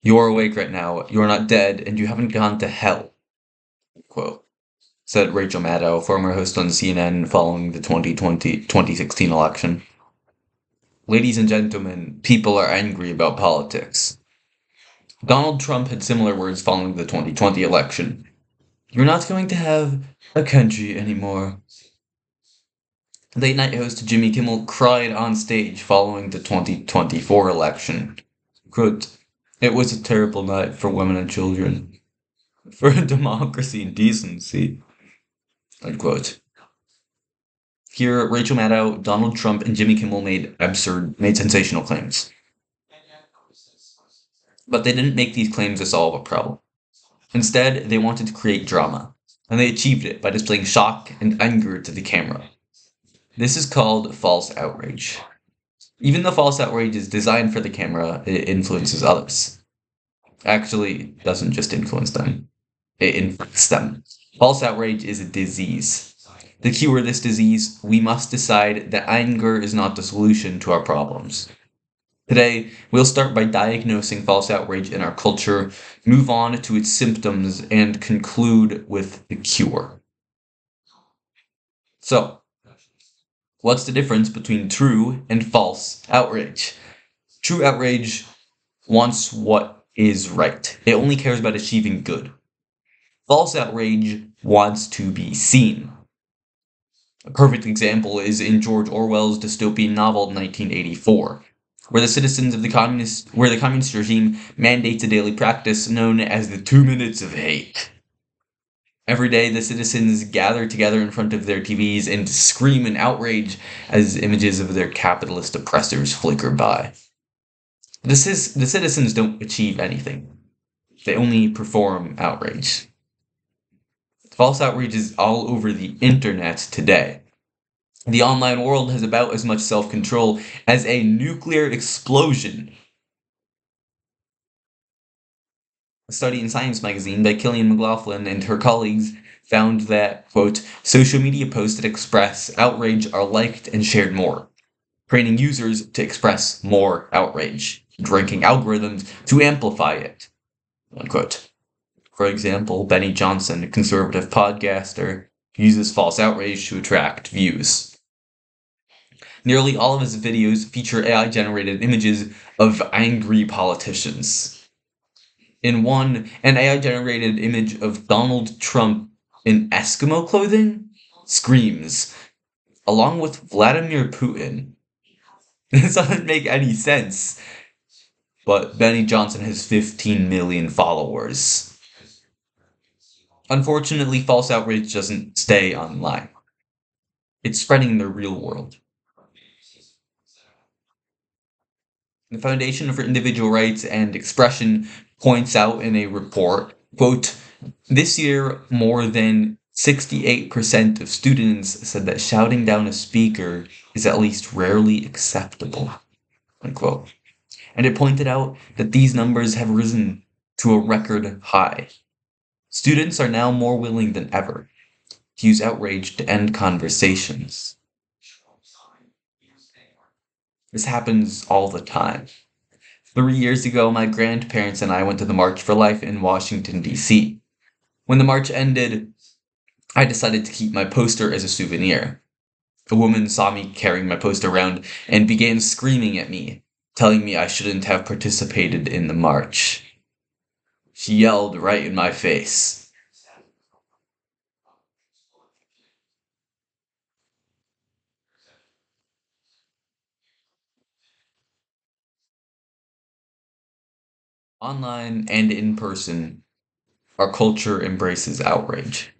You are awake right now, you are not dead, and you haven't gone to hell, quote, said Rachel Maddow, former host on CNN following the 2016 election. Ladies and gentlemen, people are angry about politics. Donald Trump had similar words following the 2020 election. You're not going to have a country anymore. Late night host Jimmy Kimmel cried on stage following the 2024 election. Quote, it was a terrible night for women and children. For democracy and decency. Unquote. Here, Rachel Maddow, Donald Trump, and Jimmy Kimmel made sensational claims. But they didn't make these claims to solve a problem. Instead, they wanted to create drama, and they achieved it by displaying shock and anger to the camera. This is called false outrage. Even though false outrage is designed for the camera, it influences others. Actually, it doesn't just influence them, it infects them. False outrage is a disease. To cure this disease, we must decide that anger is not the solution to our problems. Today, we'll start by diagnosing false outrage in our culture, move on to its symptoms, and conclude with the cure. So, what's the difference between true and false outrage? True outrage wants what is right. It only cares about achieving good. False outrage wants to be seen. A perfect example is in George Orwell's dystopian novel 1984, where the communist regime mandates a daily practice known as the 2 minutes of hate. Every day, the citizens gather together in front of their TVs and scream in outrage as images of their capitalist oppressors flicker by. The citizens don't achieve anything. They only perform outrage. False outrage is all over the internet today. The online world has about as much self-control as a nuclear explosion. A study in Science magazine by Killian McLaughlin and her colleagues found that, quote, social media posts that express outrage are liked and shared more, training users to express more outrage, ranking algorithms to amplify it, unquote. For example, Benny Johnson, a conservative podcaster, uses false outrage to attract views. Nearly all of his videos feature AI-generated images of angry politicians. In one, an AI-generated image of Donald Trump in Eskimo clothing screams, along with Vladimir Putin. This doesn't make any sense, but Benny Johnson has 15 million followers. Unfortunately, false outrage doesn't stay online. It's spreading in the real world. The Foundation for Individual Rights and Expression points out in a report, quote, this year more than 68% of students said that shouting down a speaker is at least rarely acceptable, unquote. And it pointed out that these numbers have risen to a record high. Students are now more willing than ever to use outrage to end conversations. This happens all the time. 3 years ago, my grandparents and I went to the March for Life in Washington, D.C. When the march ended, I decided to keep my poster as a souvenir. A woman saw me carrying my poster around and began screaming at me, telling me I shouldn't have participated in the march. She yelled right in my face. Online and in person, our culture embraces outrage.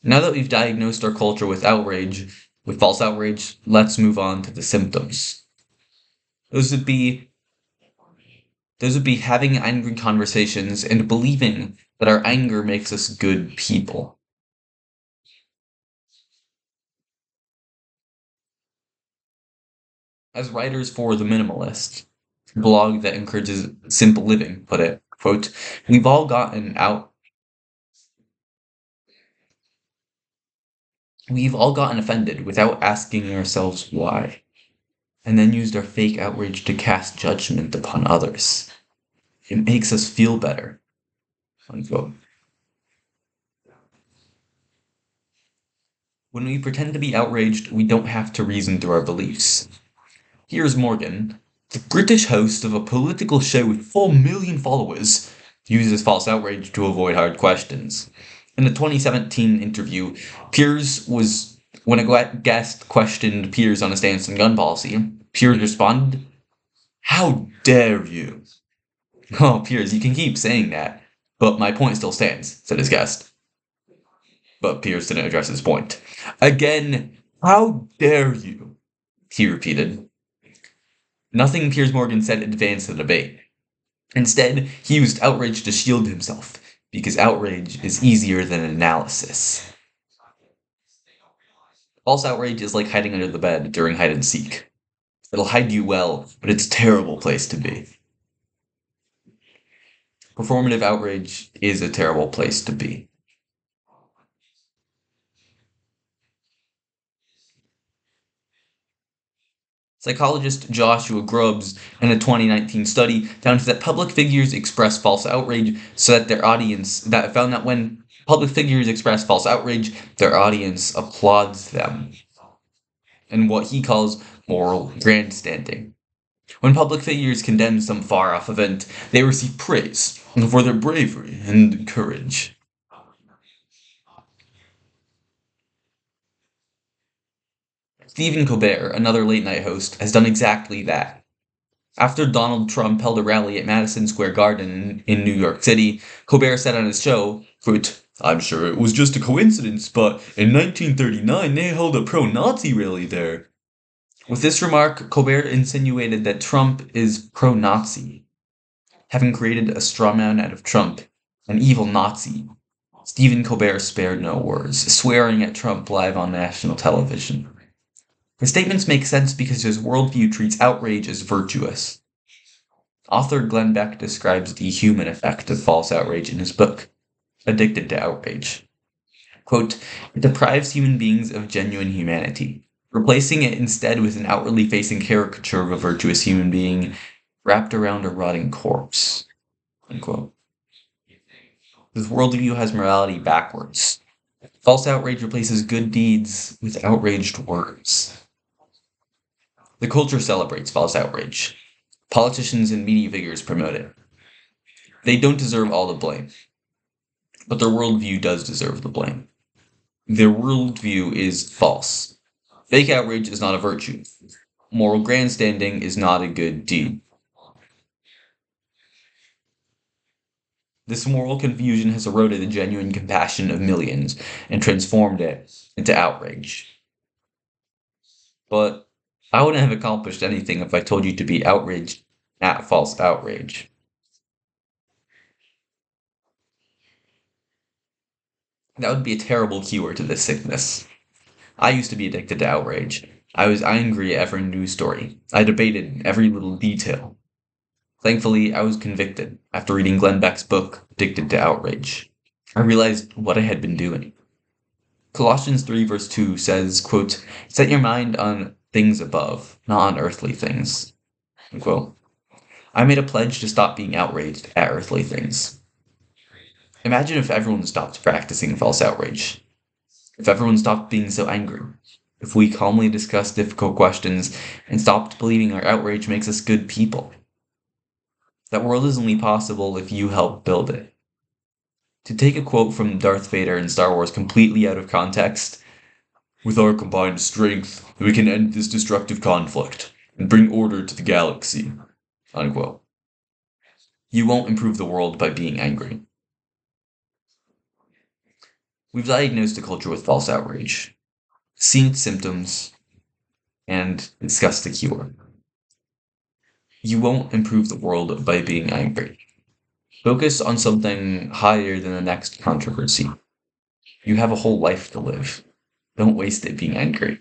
Now that we've diagnosed our culture with false outrage, let's move on to the symptoms. Those would be having angry conversations and believing that our anger makes us good people. As writers for The Minimalist, a blog that encourages simple living, put it, quote, we've all gotten offended without asking ourselves why, and then used our fake outrage to cast judgment upon others. It makes us feel better. Unquote. When we pretend to be outraged, we don't have to reason through our beliefs. Here's Morgan, the British host of a political show with 4 million followers, uses false outrage to avoid hard questions. In a 2017 interview, when a guest questioned Piers on his stance on gun policy, Piers responded, "How dare you?" "Oh, Piers, you can keep saying that, but my point still stands," said his guest. But Piers didn't address his point. "Again, how dare you?" he repeated. Nothing Piers Morgan said advanced the debate. Instead, he used outrage to shield himself, because outrage is easier than analysis. False outrage is like hiding under the bed during hide and seek. It'll hide you well, but it's a terrible place to be. Performative outrage is a terrible place to be. Psychologist Joshua Grubbs, in a 2019 study, found that public figures express false outrage so that found that when public figures express false outrage, their audience applauds them, in what he calls moral grandstanding. When public figures condemn some far-off event, they receive praise for their bravery and courage. Stephen Colbert, another late-night host, has done exactly that. After Donald Trump held a rally at Madison Square Garden in New York City, Colbert said on his show, quote, "I'm sure it was just a coincidence, but in 1939 they held a pro-Nazi rally there." With this remark, Colbert insinuated that Trump is pro-Nazi. Having created a straw man out of Trump, an evil Nazi, Stephen Colbert spared no words, swearing at Trump live on national television. His statements make sense because his worldview treats outrage as virtuous. Author Glenn Beck describes the human effect of false outrage in his book, Addicted to Outrage. Quote, "It deprives human beings of genuine humanity, replacing it instead with an outwardly facing caricature of a virtuous human being wrapped around a rotting corpse." Unquote. His worldview has morality backwards. False outrage replaces good deeds with outraged words. The culture celebrates false outrage. Politicians and media figures promote it. They don't deserve all the blame, but their worldview does deserve the blame. Their worldview is false. Fake outrage is not a virtue. Moral grandstanding is not a good deed. This moral confusion has eroded the genuine compassion of millions and transformed it into outrage. But I wouldn't have accomplished anything if I told you to be outraged at false outrage. That would be a terrible cure to this sickness. I used to be addicted to outrage. I was angry at every news story. I debated every little detail. Thankfully, I was convicted after reading Glenn Beck's book, Addicted to Outrage. I realized what I had been doing. Colossians 3 verse 2 says, quote, "Set your mind on things above, not on earthly things." Unquote. I made a pledge to stop being outraged at earthly things. Imagine if everyone stopped practicing false outrage. If everyone stopped being so angry. If we calmly discussed difficult questions and stopped believing our outrage makes us good people. That world is only possible if you help build it. To take a quote from Darth Vader in Star Wars completely out of context, "With our combined strength, we can end this destructive conflict and bring order to the galaxy." Unquote. You won't improve the world by being angry. We've diagnosed a culture with false outrage, seen its symptoms, and discussed the cure. You won't improve the world by being angry. Focus on something higher than the next controversy. You have a whole life to live. Don't waste it being angry.